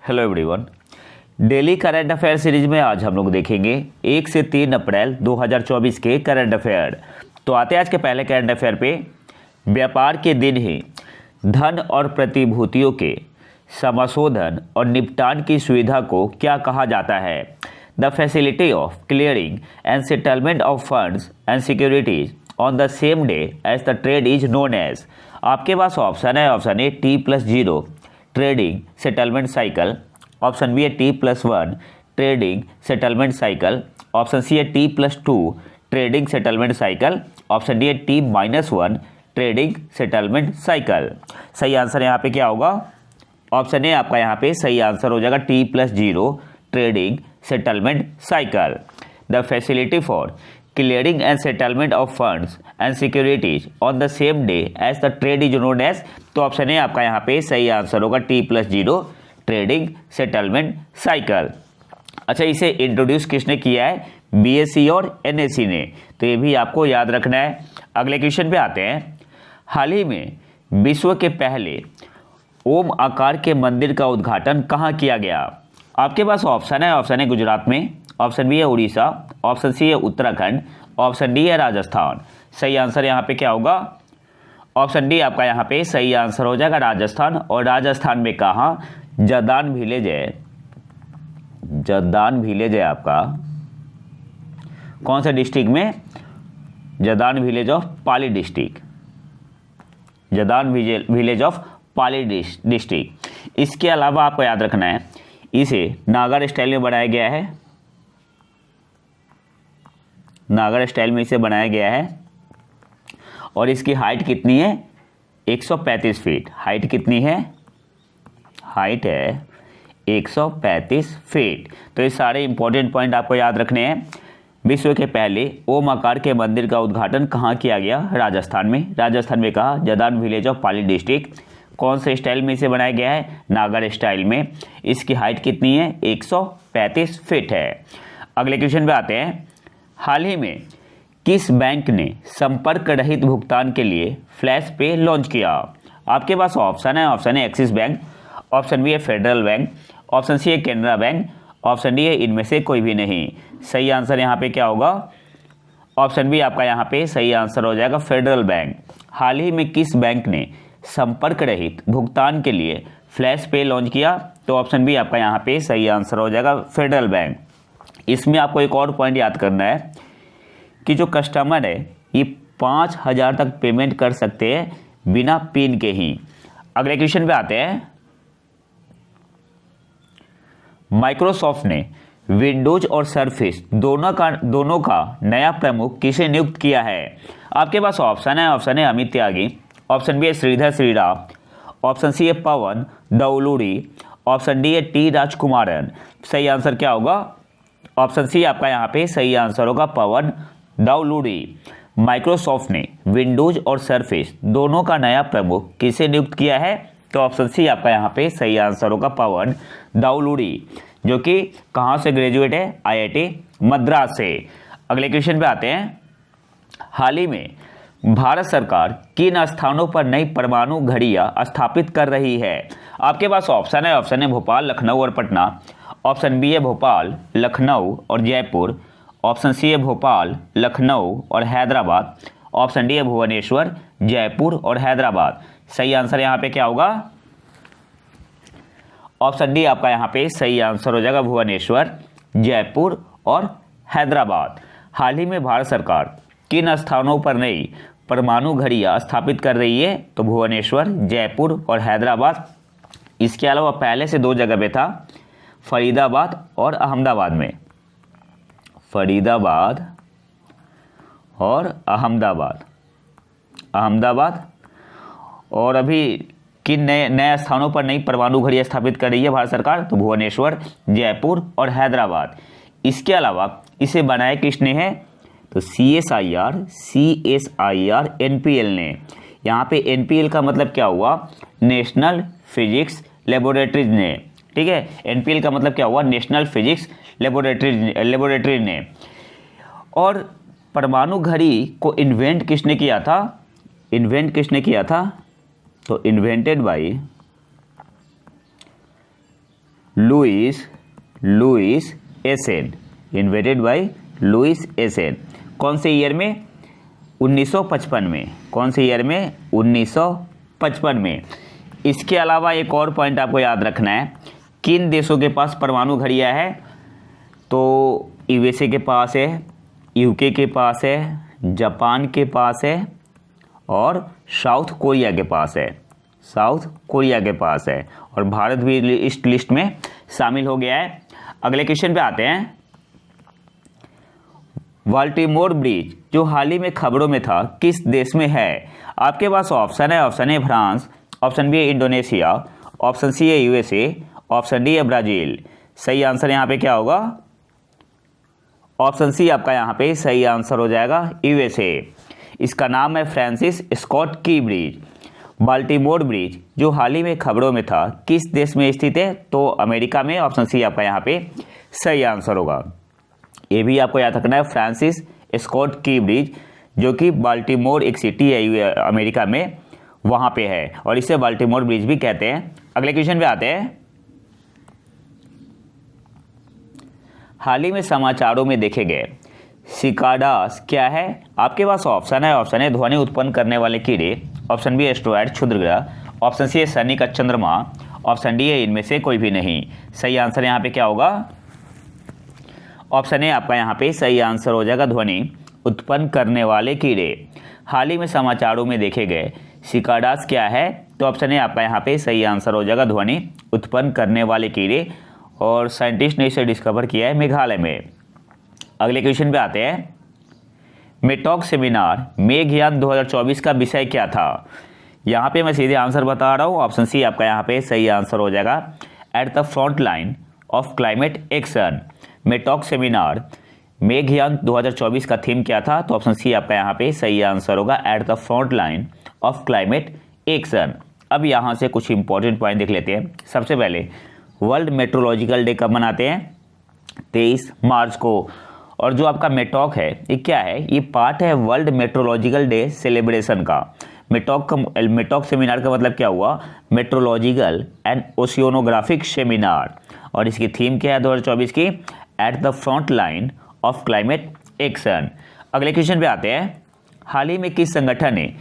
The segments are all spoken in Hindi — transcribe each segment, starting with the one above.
Hello everyone. Daily current affair series में आज हम लोग देखेंगे 1 से 3 अप्रैल 2024 के करंट अफेयर। तो आते हैं आज के पहले करंट अफेयर पे। व्यापार के दिन ही धन और प्रतिभूतियों के समाशोधन और निपटान की सुविधा को क्या कहा जाता है? The facility of clearing and settlement of funds and securities on the same day as the trade is known as. आपके पास ऑप्शन है, option A T+0 trading settlement cycle, option B है T+1 trading settlement cycle, option C है T+2 trading settlement cycle, option D है T-1 ट्रेडिंग सेटलमेंट साइकिल। सही आंसर यहाँ पे क्या होगा? ऑप्शन ए आपका यहाँ पे सही आंसर हो जाएगा T+0 trading settlement cycle. The facility for clearing and settlement of funds and securities on the same day as the trade is known as. तो ऑप्शन ए आपका यहाँ पे सही आंसर होगा T+0 ट्रेडिंग सेटलमेंट साइकिल। अच्छा, इसे इंट्रोड्यूस किसने किया है? BSE और NSE ने। तो ये भी आपको याद रखना है। अगले क्वेश्चन पे आते हैं। हाल ही में विश्व के पहले ओम आकार के मंदिर का उद्घाटन कहाँ किया गया? आपके पास ऑप्शन है, ऑप्शन ए गुजरात में, ऑप्शन बी है उड़ीसा, ऑप्शन सी है उत्तराखंड, ऑप्शन डी है राजस्थान। सही आंसर यहाँ पे क्या होगा? ऑप्शन डी आपका यहाँ पे सही आंसर हो जाएगा राजस्थान। और राजस्थान में कहाँ? जदान विलेज है। जदान विलेज है आपका कौन सा डिस्ट्रिक्ट में? Jadan village of Pali district. Jadan village of Pali district. इसके अलावा आपको याद रखना है, इसे नागर स्टाइल में बनाया गया है। नागर स्टाइल में इसे बनाया गया है और इसकी हाइट कितनी है? 135 फीट। हाइट कितनी है? हाइट है 135 फीट। तो ये सारे इंपॉर्टेंट पॉइंट आपको याद रखने हैं। विश्व के पहले ओम आकार के मंदिर का उद्घाटन कहाँ किया गया? राजस्थान में। राजस्थान में कहा? जदान विलेज ऑफ पाली डिस्ट्रिक्ट। कौन से स्टाइल में इसे बनाया गया है? नागर स्टाइल में। इसकी हाइट कितनी है? 135 फीट है। अगले क्वेश्चन पे आते हैं। हाल ही में किस बैंक ने संपर्क रहित भुगतान के लिए फ्लैश पे लॉन्च किया? आपके पास ऑप्शन है, option A Axis Bank, option B है फेडरल बैंक, ऑप्शन सी है कैनरा बैंक, ऑप्शन डी है इनमें से कोई भी नहीं। सही आंसर यहाँ पे क्या होगा? ऑप्शन बी आपका यहाँ पे सही आंसर हो जाएगा फेडरल बैंक। हाल ही में किस बैंक ने संपर्क रहित भुगतान के लिए फ्लैश पे लॉन्च किया? तो ऑप्शन बी आपका यहाँ पे सही आंसर हो जाएगा फेडरल बैंक। इसमें आपको एक और पॉइंट याद करना है कि जो कस्टमर है ये 5,000 तक पेमेंट कर सकते हैं बिना पिन के ही। अगले क्वेश्चन पे आते हैं। माइक्रोसॉफ्ट ने विंडोज और सरफेस दोनों का नया प्रमुख किसे नियुक्त किया है? आपके पास ऑप्शन है, option A Amit Tyagi, option B है श्रीधर श्रीराम, ऑप्शन सी है पवन दौलूरी, ऑप्शन डी है T राजकुमारन। सही आंसर क्या होगा? ऑप्शन सी आपका यहाँ पे सही आंसर होगा पवन दाउलूरी। माइक्रोसॉफ्ट ने विंडोज और सरफेस दोनों का नया प्रमुख किसे नियुक्त किया है? तो ऑप्शन सी आपका यहाँ पे सही आंसर होगा पवन दाउलूरी, जो कि कहाँ से ग्रेजुएट है? IIT मद्रास से। अगले क्वेश्चन पे आते हैं। हाल ही में भारत सरकार किन स्थानों पर नई परमाणु घड़ियां स्थापित कर रही है? आपके पास ऑप्शन है, ऑप्शन है भोपाल, लखनऊ और पटना, ऑप्शन बी है भोपाल, लखनऊ और जयपुर, ऑप्शन सी है भोपाल, लखनऊ और हैदराबाद, ऑप्शन डी है भुवनेश्वर, जयपुर और हैदराबाद। सही आंसर यहाँ पे क्या होगा? ऑप्शन डी आपका यहाँ पे सही आंसर हो जाएगा भुवनेश्वर, जयपुर और हैदराबाद। हाल ही में भारत सरकार किन स्थानों पर नई परमाणु घड़ियां स्थापित कर रही है? तो भुवनेश्वर, जयपुर और हैदराबाद। इसके अलावा पहले से 2 जगह पे था, फरीदाबाद और अहमदाबाद में। फरीदाबाद और अहमदाबाद। और अभी किन नए स्थानों पर नई परमाणु घड़ियां स्थापित कर रही है भारत सरकार? तो भुवनेश्वर, जयपुर और हैदराबाद। इसके अलावा इसे बनाया किसने है? तो CSIR NPL ने। यहाँ पे NPL का मतलब क्या हुआ? नेशनल फिजिक्स लेबोरेटरीज ने। ठीक है, NPL का मतलब क्या हुआ? नेशनल फिजिक्स लेबोरेटरी ने। और परमाणु घड़ी को इन्वेंट किसने किया था? तो invented by Louis Essen, invented by Louis Essen. कौन से ईयर में? 1955 में। कौन से ईयर में? 1955 में। इसके अलावा एक और पॉइंट आपको याद रखना है, किन देशों के पास परमाणु घड़ियाँ है? तो यूएसए के पास है, यूके के पास है, जापान के पास है और साउथ कोरिया के पास है। साउथ कोरिया के पास है और भारत भी इस लिस्ट में शामिल हो गया है। अगले क्वेश्चन पे आते हैं। बाल्टीमोर ब्रिज जो हाल ही में खबरों में था, किस देश में है? आपके पास ऑप्शन है, option A France, option B है इंडोनेशिया, ऑप्शन सी है यूएसए, ऑप्शन डी है ब्राजील। सही आंसर यहाँ पे क्या होगा? ऑप्शन सी आपका यहाँ पे सही आंसर हो जाएगा, यूएसए। इसका नाम है फ्रांसिस स्कॉट की ब्रिज। बाल्टीमोर ब्रिज जो हाल ही में खबरों में था, किस देश में स्थित है? तो अमेरिका में। ऑप्शन सी आपका यहाँ पे सही आंसर होगा। ये भी आपको याद रखना है, फ्रांसिस स्कॉट की ब्रिज जो कि बाल्टीमोर एक सिटी है अमेरिका में, वहाँ पे है और इसे बाल्टीमोर ब्रिज भी कहते हैं। अगले क्वेश्चन पे आते हैं। हाल ही में समाचारों में देखे गए सिकाडास क्या है? आपके पास ऑप्शन है, ऑप्शन ए ध्वनि उत्पन्न करने वाले कीड़े, ऑप्शन बी एस्ट्रॉयड क्षुद्रग्रह, ऑप्शन सी है शनि का चंद्रमा, ऑप्शन डी है इनमें से कोई भी नहीं। सही आंसर यहाँ पे क्या होगा? ऑप्शन ए आपका यहाँ पे सही आंसर हो जाएगा, ध्वनि उत्पन्न करने वाले कीड़े। हाल ही में समाचारों में देखे गए सिकाडास क्या है? तो ऑप्शन ए आपका यहाँ पे सही आंसर हो जाएगा, ध्वनि उत्पन्न करने वाले कीड़े और साइंटिस्ट ने इसे डिस्कवर किया है मेघालय में। अगले क्वेश्चन पे आते हैं। मेटॉक सेमिनार मेघयान 2024 का विषय क्या था? यहाँ पे मैं सीधे आंसर बता रहा हूँ, ऑप्शन सी आपका यहाँ पे सही आंसर हो जाएगा, at the front line of climate action. METOC seminar मेघयान 2024 का थीम क्या था? तो ऑप्शन सी आपका यहाँ पे सही आंसर होगा, eight the front line of climate action. अब यहाँ से कुछ इंपॉर्टेंट पॉइंट देख लेते हैं। सबसे पहले वर्ल्ड मेट्रोलॉजिकल डे कब मनाते हैं? 23 मार्च को। और जो आपका मेटॉक है ये क्या है? ये पार्ट है वर्ल्ड मेट्रोलॉजिकल डे सेलिब्रेशन का। मेटॉक सेमिनार का मतलब क्या हुआ? Meteorological and oceanographic seminar. और इसकी थीम क्या है 2024 की? At the front line of climate action. अगले क्वेश्चन पे आते हैं। हाल ही में किस संगठन ने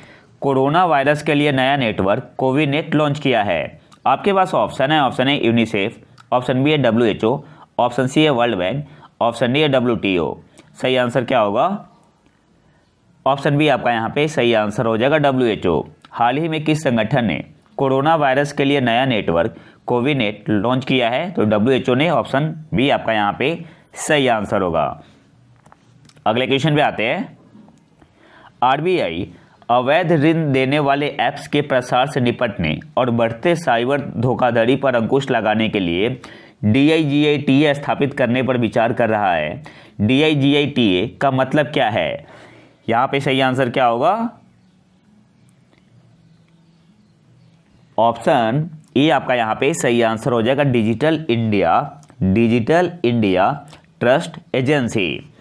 कोरोना वायरस के लिए नया नेटवर्क कोविनेट लॉन्च किया है? आपके पास ऑप्शन है, option A UNICEF, option B है WHO, ऑप्शन सी है वर्ल्ड बैंक, ऑप्शन डी है WTO। सही आंसर क्या होगा? ऑप्शन बी आपका यहाँ पे सही आंसर हो जाएगा, WHO। हाल ही में किस संगठन ने कोरोना वायरस के लिए नया नेटवर्क कोविनेट लॉन्च किया है? तो WHO ने। ऑप्शन बी आपका यहाँ पे सही आंसर होगा। अगले क्वेश्चन पे आते हैं। RBI अवैध ऋण देने वाले ऐप्स के प्रसार से निपटने और बढ़ते साइबर धोखाधड़ी पर अंकुश लगाने के लिए DIGITA स्थापित करने पर विचार कर रहा है। DIGITA का मतलब क्या है? यहाँ पे सही आंसर क्या होगा? ऑप्शन ए आपका यहाँ पे सही आंसर हो जाएगा, digital India trust agency.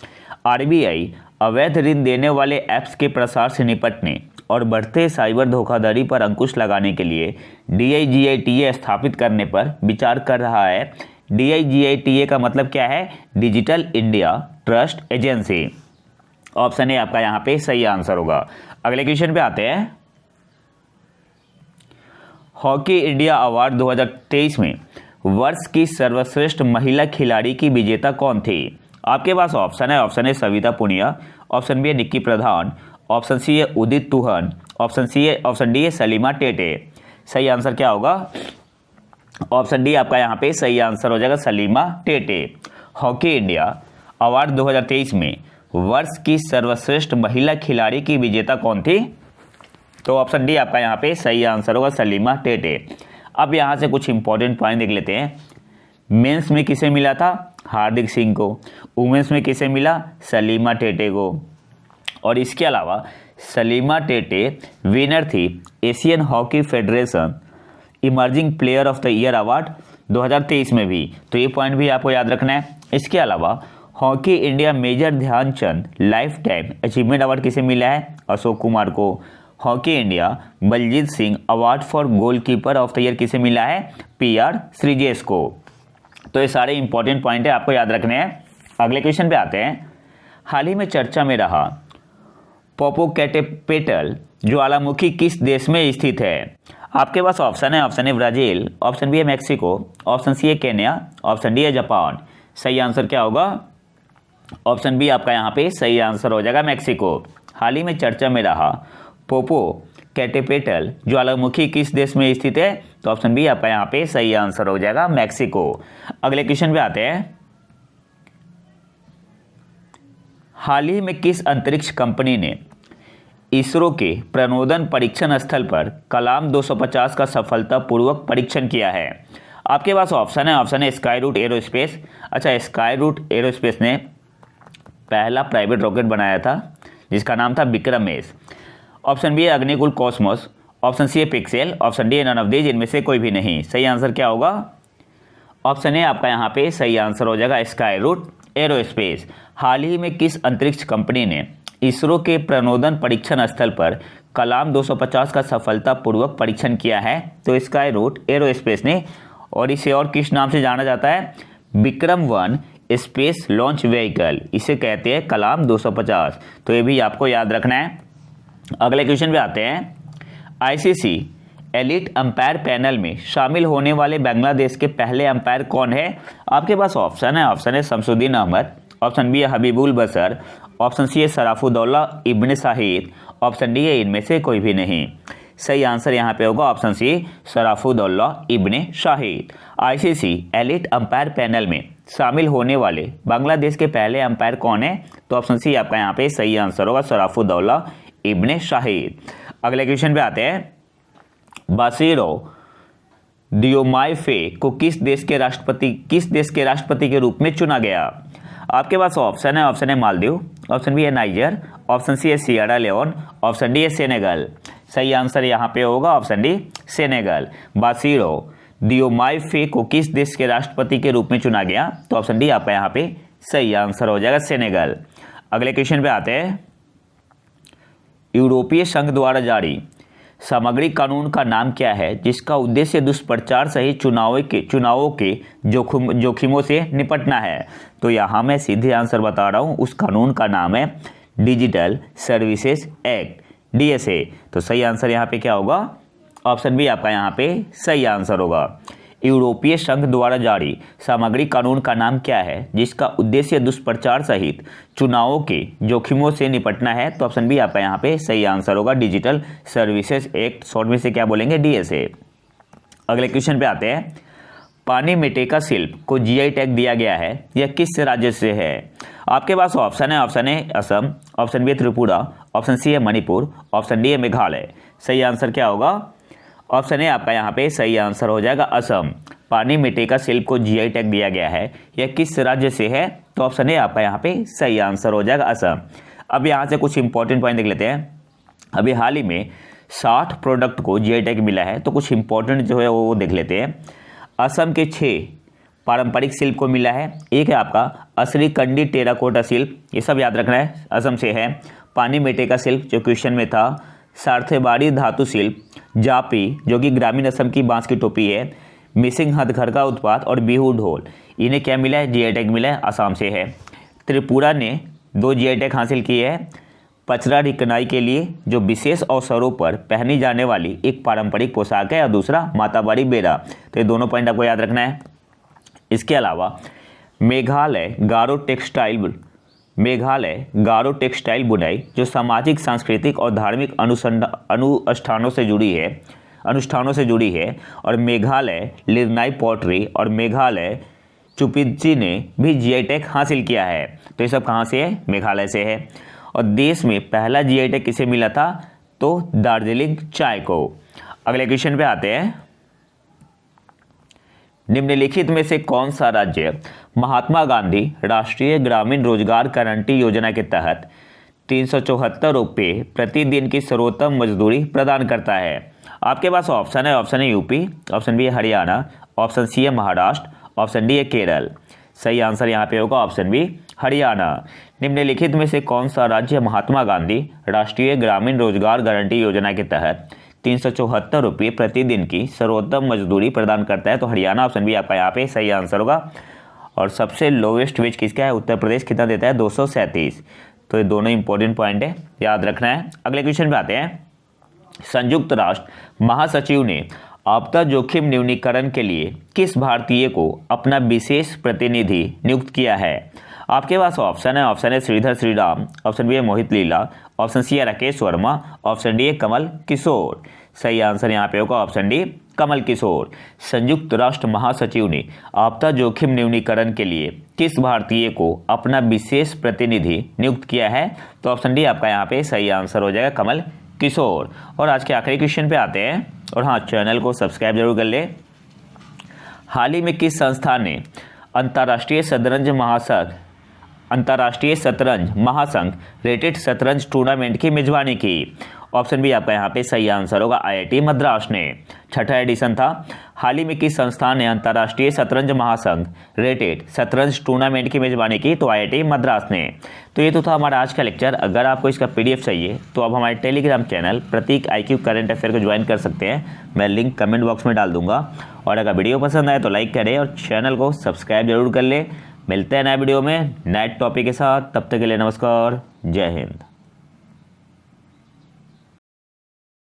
RBI अवैध ऋण देने वाले ऐप्स के प्रसार से निपटने और बढ़ते साइबर धोखाधड़ी पर अंकुश लगाने के लिए DIGITA स्थापित करने पर विचार कर रहा है। DIGITA का मतलब क्या है? Digital India trust agency. Option A आपका यहाँ पे सही आंसर होगा। अगले क्वेश्चन पे आते हैं। हॉकी इंडिया अवार्ड 2023 में वर्ष की सर्वश्रेष्ठ महिला खिलाड़ी की विजेता कौन थी? आपके पास ऑप्शन है, option A Savita Punia, option B है निक्की प्रधान, ऑप्शन सी है उदित तुहन, ऑप्शन डी है सलीमा टेटे। सही आंसर क्या होगा? ऑप्शन डी आपका यहाँ पे सही आंसर हो जाएगा, Salima Tete. Hockey India award 2023 में वर्ष की सर्वश्रेष्ठ महिला खिलाड़ी की विजेता कौन थी? तो ऑप्शन डी आपका यहाँ पे सही आंसर होगा, सलीमा टेटे। अब यहाँ से कुछ इंपॉर्टेंट पॉइंट देख लेते हैं। मेंस में किसे मिला था? हार्दिक सिंह को। वुमेन्स में किसे मिला? सलीमा टेटे को। और इसके अलावा सलीमा टेटे विनर थी Asian hockey federation emerging player of the year award 2023 में भी। तो ये पॉइंट भी आपको याद रखना है। इसके अलावा hockey India major Dhyan Chand life time achievement award किसे मिला है? अशोक कुमार को। Hockey India Baljit Singh award for goalkeeper of the year किसे मिला है? PR श्रीजेश को। तो ये सारे इंपॉर्टेंट पॉइंट है, आपको याद रखने हैं। अगले क्वेश्चन पे आते हैं। हाल ही में चर्चा में रहा पोपोकेटेपेटल ज्वालामुखी किस देश में स्थित है? आपके पास ऑप्शन है, option A Brazil, option B है मैक्सिको, ऑप्शन सी है केन्या, ऑप्शन डी है जापान। सही आंसर क्या होगा? ऑप्शन बी आपका यहाँ पे सही आंसर हो जाएगा, मैक्सिको। हाल ही में चर्चा में रहा पोपोकेटेपेटल ज्वालामुखी किस देश में स्थित है? तो ऑप्शन बी आपका यहाँ पे सही आंसर हो जाएगा, मैक्सिको। अगले क्वेश्चन पे आते हैं। हाल ही में किस अंतरिक्ष कंपनी ने इसरो के प्रणोदन परीक्षण स्थल पर कलाम 250 का सफलतापूर्वक परीक्षण किया है? आपके पास ऑप्शन है, ऑप्शन है स्काई रूट एरोस्पेस। अच्छा, स्काई रूट एरोस्पेस ने पहला प्राइवेट रॉकेट बनाया था जिसका नाम था विक्रम एस। ऑप्शन बी है अग्निकुल कॉस्मोस, ऑप्शन सी है पिक्सेल, ऑप्शन डी है नन ऑफ दीज, इनमें से कोई भी नहीं। सही आंसर क्या होगा? ऑप्शन ए आपका यहाँ पे सही आंसर हो जाएगा, स्काई रूट एरोस्पेस। हाल ही में किस अंतरिक्ष कंपनी ने इसरो के प्रणोदन परीक्षण स्थल पर कलाम 250 का सफलतापूर्वक परीक्षण किया है? तो स्काई रूट एरोस्पेस ने, और इसे और किस नाम से जाना जाता है? विक्रम-1 स्पेस लॉन्च व्हीकल, इसे कहते हैं कलाम 250। तो ये भी आपको याद रखना है। अगले क्वेश्चन पे आते हैं। आईसीसी एलिट अंपायर पैनल में शामिल होने वाले बांग्लादेश के पहले अंपायर कौन है? आपके पास ऑप्शन है, ऑप्शन है शमसुद्दीन अहमद, ऑप्शन बी है हबीबुल बसर, ऑप्शन सी है शराफुद्दौला इब्ने शाहिद, ऑप्शन डी है इनमें से कोई भी नहीं। सही आंसर यहाँ पे होगा option C Sharfuddoula Ibne Shahid. ICC elite umpire panel में शामिल होने वाले बांग्लादेश के पहले अंपायर कौन है? तो ऑप्शन सी आपका यहाँ पे सही आंसर होगा, शराफुद्दौला इब्ने शाहिद। अगले क्वेश्चन पे आते हैं। बासिरो डियोमाइफे को किस देश के राष्ट्रपति के रूप में चुना गया? आपके पास ऑप्शन है, ऑप्शन है मालदीव, ऑप्शन बी है नाइजर, ऑप्शन सी है सियरा लियोन, ऑप्शन डी है सेनेगल। सही आंसर यहाँ पे होगा ऑप्शन डी सेनेगल। बासिरो डियोमाइफे को किस देश के राष्ट्रपति के रूप में चुना गया? तो ऑप्शन डी आपका यहाँ पे सही आंसर हो जाएगा, सेनेगल। अगले क्वेश्चन पे आते हैं। यूरोपीय संघ द्वारा जारी सामग्री कानून का नाम क्या है जिसका उद्देश्य दुष्प्रचार सहित चुनावों के जोखिमों से निपटना है? तो यहाँ मैं सीधे आंसर बता रहा हूँ, उस कानून का नाम है डिजिटल सर्विसेज एक्ट, डीएसए। तो सही आंसर यहाँ पे क्या होगा? ऑप्शन बी आपका यहाँ पे सही आंसर होगा। यूरोपीय संघ द्वारा जारी सामग्री कानून का नाम क्या है जिसका उद्देश्य दुष्प्रचार सहित चुनावों के जोखिमों से निपटना है? तो ऑप्शन बी आपका यहाँ पे सही आंसर होगा, डिजिटल सर्विसेज एक्ट, शॉर्ट में से क्या बोलेंगे? डीएसए। अगले क्वेश्चन पे आते हैं। पानीमेटेका शिल्प को जीआई टैग दिया गया है, यह किस राज्य से है? आपके पास ऑप्शन है, option A Assam, option B Tripura, option C है मणिपुर, ऑप्शन डी है मेघालय। सही आंसर क्या होगा? ऑप्शन ए आपका यहाँ पे सही आंसर हो जाएगा, असम। पानीमेटेका शिल्प को जीआई टैग दिया गया है, यह किस राज्य से है? तो ऑप्शन ए आपका यहाँ पे सही आंसर हो जाएगा, असम। अब यहाँ से कुछ इंपॉर्टेंट पॉइंट देख लेते हैं। अभी हाल ही में 60 प्रोडक्ट को जीआई टैग मिला है, तो कुछ इंपॉर्टेंट जो है वो देख लेते हैं। असम के 6 पारंपरिक शिल्प को मिला है। एक है आपका असली कंडी टेराकोटा शिल्प, ये सब याद रखना है, असम से है। पानीमेटेका शिल्प जो क्वेश्चन में था, सार्थेबाड़ी धातु शिल्प, जापी जो कि ग्रामीण असम की बांस की टोपी है, मिसिंग हथकरघा उत्पाद और बिहू ढोल, इन्हें क्या मिला है? जीआई टैग मिला है, असम से है। त्रिपुरा ने 2 जीआई टैग हासिल किए हैं। पचरा रिकनाई के लिए जो विशेष अवसरों पर पहनी जाने वाली एक पारंपरिक पोशाक है, और दूसरा माताबाड़ी बेरा। तो ये दोनों पॉइंट आपको याद रखना है। इसके अलावा मेघालय गारो टेक्सटाइल बुनाई जो सामाजिक, सांस्कृतिक और धार्मिक अनुष्ठानों से जुड़ी है, और मेघालय लिरनाई पॉटरी और मेघालय चुपिच्ची ने भी जीआई टैग हासिल किया है। तो ये सब कहाँ से है? मेघालय से है। और देश में पहला जीआई टैग किसे मिला था? तो दार्जिलिंग चाय को। अगले क्वेश्चन पे आते हैं। निम्नलिखित में से कौन सा राज्य महात्मा गांधी राष्ट्रीय ग्रामीण रोजगार गारंटी योजना के तहत 374 रुपये प्रतिदिन की सर्वोत्तम मजदूरी प्रदान करता है? आपके पास ऑप्शन है, ऑप्शन है यूपी, ऑप्शन बी है हरियाणा, ऑप्शन सी है महाराष्ट्र, ऑप्शन डी है केरल। सही आंसर यहाँ पे होगा ऑप्शन बी हरियाणा। निम्नलिखित में से कौन सा राज्य महात्मा गांधी राष्ट्रीय ग्रामीण रोजगार गारंटी योजना के तहत 374 रुपये प्रतिदिन की सर्वोत्तम मजदूरी प्रदान करता है। तो हरियाणा ऑप्शन बी आपका यहाँ पे सही आंसर होगा। और सबसे लोवेस्ट वेज किसका है? उत्तर प्रदेश कितना देता है? 237। तो ये दोनों इंपॉर्टेंट पॉइंट है, याद रखना है। अगले क्वेश्चन पे आते हैं। संयुक्त राष्ट्र महासचिव ने आपदा जोखिम न्यूनीकरण के लिए किस भारतीय को अपना विशेष प्रतिनिधि नियुक्त किया है? आपके पास ऑप्शन है। ऑप्शन है श्रीधर श्रीराम, ऑप्शन बी है मोहित लीला, ऑप्शन सी है राकेश वर्मा, ऑप्शन डी है कमल किशोर। सही आंसर यहाँ पे होगा ऑप्शन डी कमल किशोर। संयुक्त राष्ट्र महासचिव ने आपदा जोखिम न्यूनीकरण के लिए किस भारतीय को अपना विशेष प्रतिनिधि नियुक्त किया है? तो ऑप्शन डी आपका यहाँ पे सही आंसर हो जाएगा कमल किशोर। और आज के आखिरी क्वेश्चन पे आते हैं। और हाँ, चैनल को सब्सक्राइब जरूर कर ले। हाल ही में किस संस्था ने अंतर्राष्ट्रीय शतरंज महासंघ रेटेड शतरंज टूर्नामेंट की मेजबानी की? ऑप्शन बी आपका यहाँ पे सही आंसर होगा आईआईटी मद्रास ने। छठा एडिशन था। हाल ही में किस संस्था ने अंतर्राष्ट्रीय शतरंज महासंघ रेटेड शतरंज टूर्नामेंट की मेजबानी की? तो आईआईटी मद्रास ने। तो ये तो था हमारा आज का लेक्चर। अगर आपको इसका पीडीएफ चाहिए तो आप हमारे टेलीग्राम चैनल प्रतीक IQ करंट अफेयर को ज्वाइन कर सकते हैं। मैं लिंक कमेंट बॉक्स में डाल दूंगा। और अगर वीडियो पसंद आए तो लाइक करें और चैनल को सब्सक्राइब जरूर कर ले। मिलते हैं नए वीडियो में नए टॉपिक के साथ। तब तक के लिए नमस्कार, जय हिंद।